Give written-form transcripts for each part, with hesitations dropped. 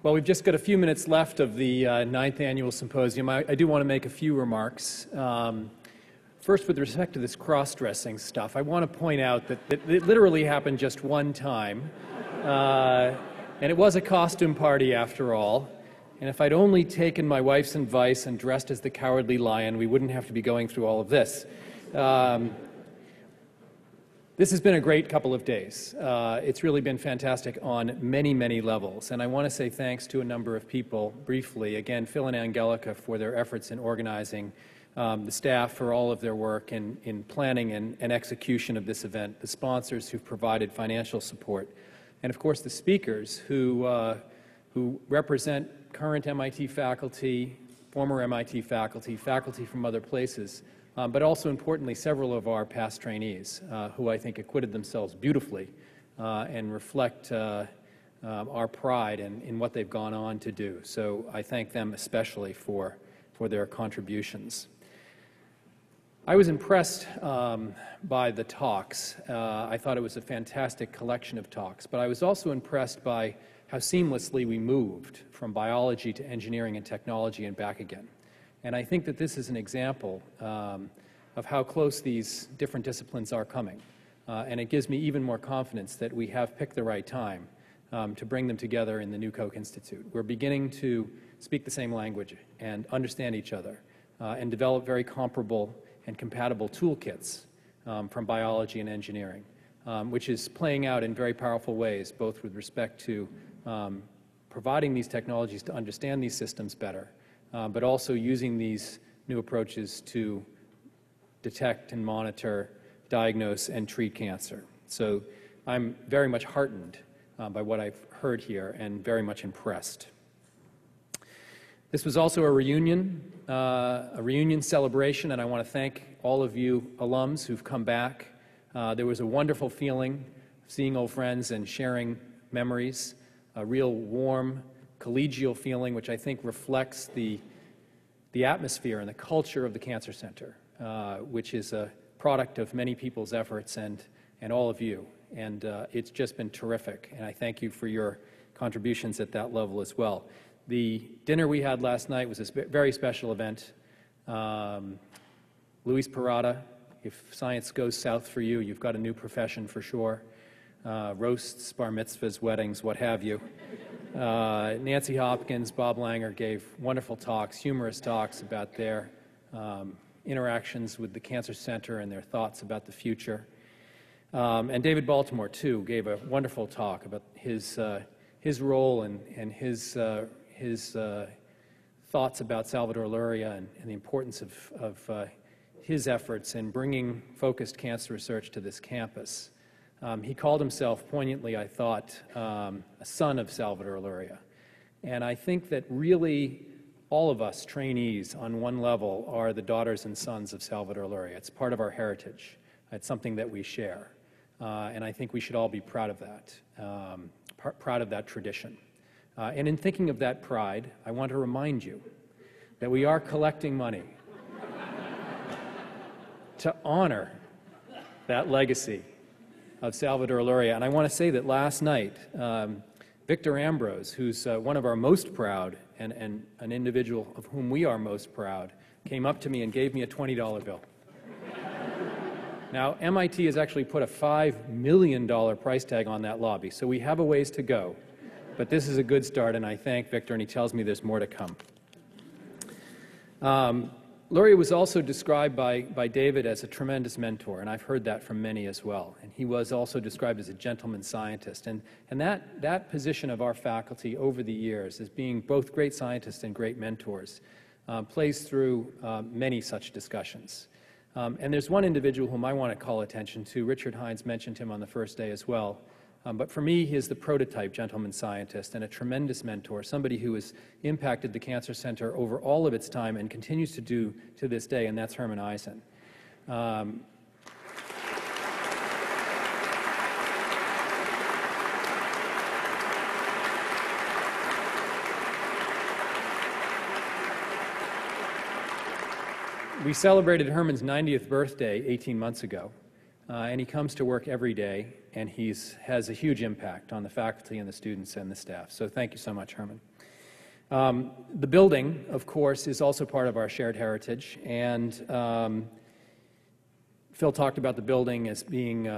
Well, we've just got a few minutes left of the 9th Annual Symposium. I do want to make a few remarks. First, with respect to this cross-dressing stuff, I want to point out that it literally happened just one time, and it was a costume party after all. And if I'd only taken my wife's advice and dressed as the Cowardly Lion, we wouldn't have to be going through all of this. This has been a great couple of days. It's really been fantastic on many, many levels. And I want to say thanks to a number of people, briefly. Again, Phil and Angelica for their efforts in organizing, the staff for all of their work in planning and execution of this event, the sponsors who've provided financial support, and of course the speakers who represent current MIT faculty, former MIT faculty, faculty from other places, but also importantly several of our past trainees who I think acquitted themselves beautifully and reflect our pride in what they've gone on to do. So I thank them especially for their contributions. I was impressed by the talks. I thought it was a fantastic collection of talks, but I was also impressed by how seamlessly we moved from biology to engineering and technology and back again. And I think that this is an example of how close these different disciplines are coming. And it gives me even more confidence that we have picked the right time to bring them together in the New Koch Institute. We're beginning to speak the same language and understand each other and develop very comparable and compatible toolkits from biology and engineering, which is playing out in very powerful ways, both with respect to providing these technologies to understand these systems better, but also using these new approaches to detect and monitor, diagnose, and treat cancer. So I'm very much heartened by what I've heard here and very much impressed. This was also a reunion celebration, and I want to thank all of you alums who've come back. There was a wonderful feeling seeing old friends and sharing memories, a real warm, collegial feeling, which I think reflects the atmosphere and the culture of the Cancer Center, which is a product of many people's efforts and all of you. And it's just been terrific, and I thank you for your contributions at that level as well. The dinner we had last night was a very special event. Luis Parada, if science goes south for you, you've got a new profession for sure. Roasts, bar mitzvahs, weddings, what have you. Nancy Hopkins, Bob Langer gave wonderful talks, humorous talks about their interactions with the Cancer Center and their thoughts about the future. And David Baltimore, too, gave a wonderful talk about his role and his thoughts about Salvador Luria and the importance of his efforts in bringing focused cancer research to this campus. He called himself, poignantly, I thought, a son of Salvador Luria. And I think that really all of us trainees on one level are the daughters and sons of Salvador Luria. It's part of our heritage. It's something that we share. And I think we should all be proud of that, proud of that tradition. And in thinking of that pride, I want to remind you that we are collecting money to honor that legacy of Salvador Luria. And I want to say that last night, Victor Ambrose, who's one of our most proud and an individual of whom we are most proud, came up to me and gave me a $20 bill. Now, MIT has actually put a $5 million price tag on that lobby, so we have a ways to go. But this is a good start, and I thank Victor, and he tells me there's more to come. Luria was also described by David as a tremendous mentor, and I've heard that from many as well. And he was also described as a gentleman scientist. And that position of our faculty over the years as being both great scientists and great mentors plays through many such discussions. And there's one individual whom I want to call attention to. Richard Hines mentioned him on the first day as well. But for me, he is the prototype gentleman scientist and a tremendous mentor, somebody who has impacted the Cancer Center over all of its time and continues to do to this day, and that's Herman Eisen. We celebrated Herman's 90th birthday 18 months ago. and he comes to work every day, and he has a huge impact on the faculty and the students and the staff. So thank you so much, Herman. The building, of course, is also part of our shared heritage, and Phil talked about the building as being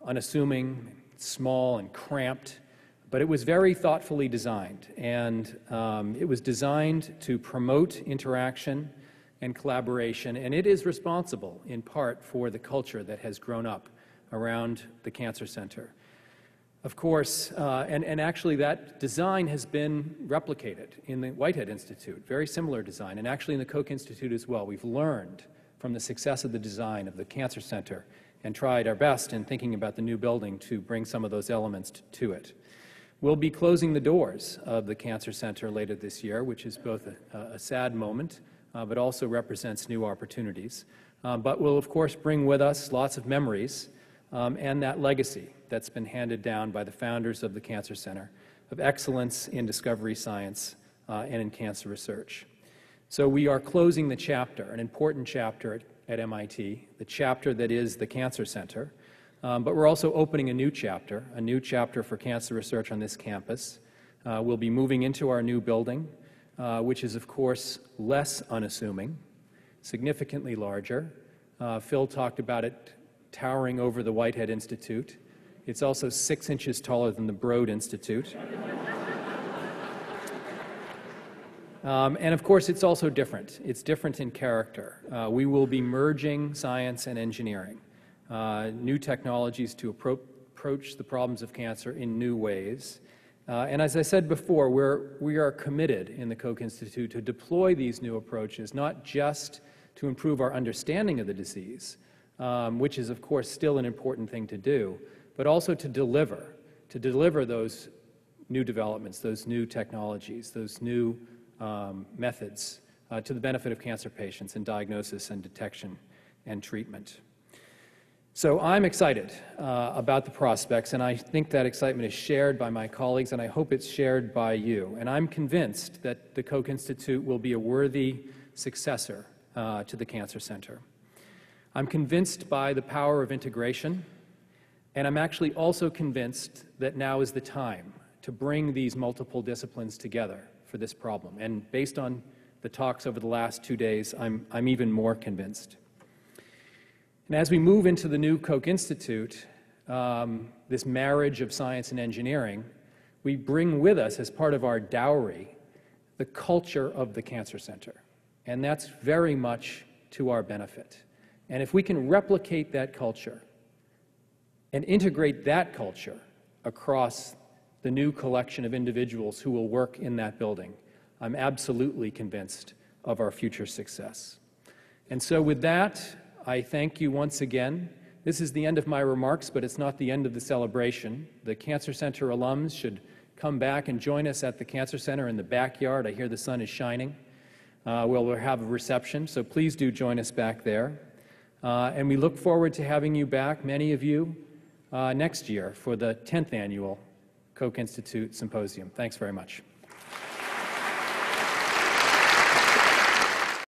unassuming, small, and cramped, but it was very thoughtfully designed, and it was designed to promote interaction and collaboration, and it is responsible in part for the culture that has grown up around the Cancer Center. Of course, and actually that design has been replicated in the Whitehead Institute, very similar design, and actually in the Koch Institute as well. We've learned from the success of the design of the Cancer Center and tried our best in thinking about the new building to bring some of those elements to it. We'll be closing the doors of the Cancer Center later this year, which is both a sad moment, but also represents new opportunities. But we'll, of course, bring with us lots of memories and that legacy that's been handed down by the founders of the Cancer Center of excellence in discovery science and in cancer research. So we are closing the chapter, an important chapter at MIT, the chapter that is the Cancer Center, but we're also opening a new chapter for cancer research on this campus. We'll be moving into our new building, which is, of course, less unassuming, significantly larger. Phil talked about it towering over the Whitehead Institute. It's also 6 inches taller than the Broad Institute. And of course, it's also different. It's different in character. We will be merging science and engineering, new technologies to approach the problems of cancer in new ways. And as I said before, we are committed in the Koch Institute to deploy these new approaches, not just to improve our understanding of the disease, which is, of course, still an important thing to do, but also to deliver those new developments, those new technologies, those new methods to the benefit of cancer patients in diagnosis and detection and treatment. So I'm excited about the prospects, and I think that excitement is shared by my colleagues, and I hope it's shared by you. And I'm convinced that the Koch Institute will be a worthy successor to the Cancer Center. I'm convinced by the power of integration, and I'm actually also convinced that now is the time to bring these multiple disciplines together for this problem. And based on the talks over the last 2 days, I'm even more convinced. And as we move into the new Koch Institute, this marriage of science and engineering, we bring with us, as part of our dowry, the culture of the Cancer Center. And that's very much to our benefit. And if we can replicate that culture and integrate that culture across the new collection of individuals who will work in that building, I'm absolutely convinced of our future success. And so with that, I thank you once again. This is the end of my remarks, but it's not the end of the celebration. The Cancer Center alums should come back and join us at the Cancer Center in the backyard. I hear the sun is shining. We'll have a reception, so please do join us back there. And we look forward to having you back, many of you, next year for the 10th Annual Koch Institute Symposium. Thanks very much.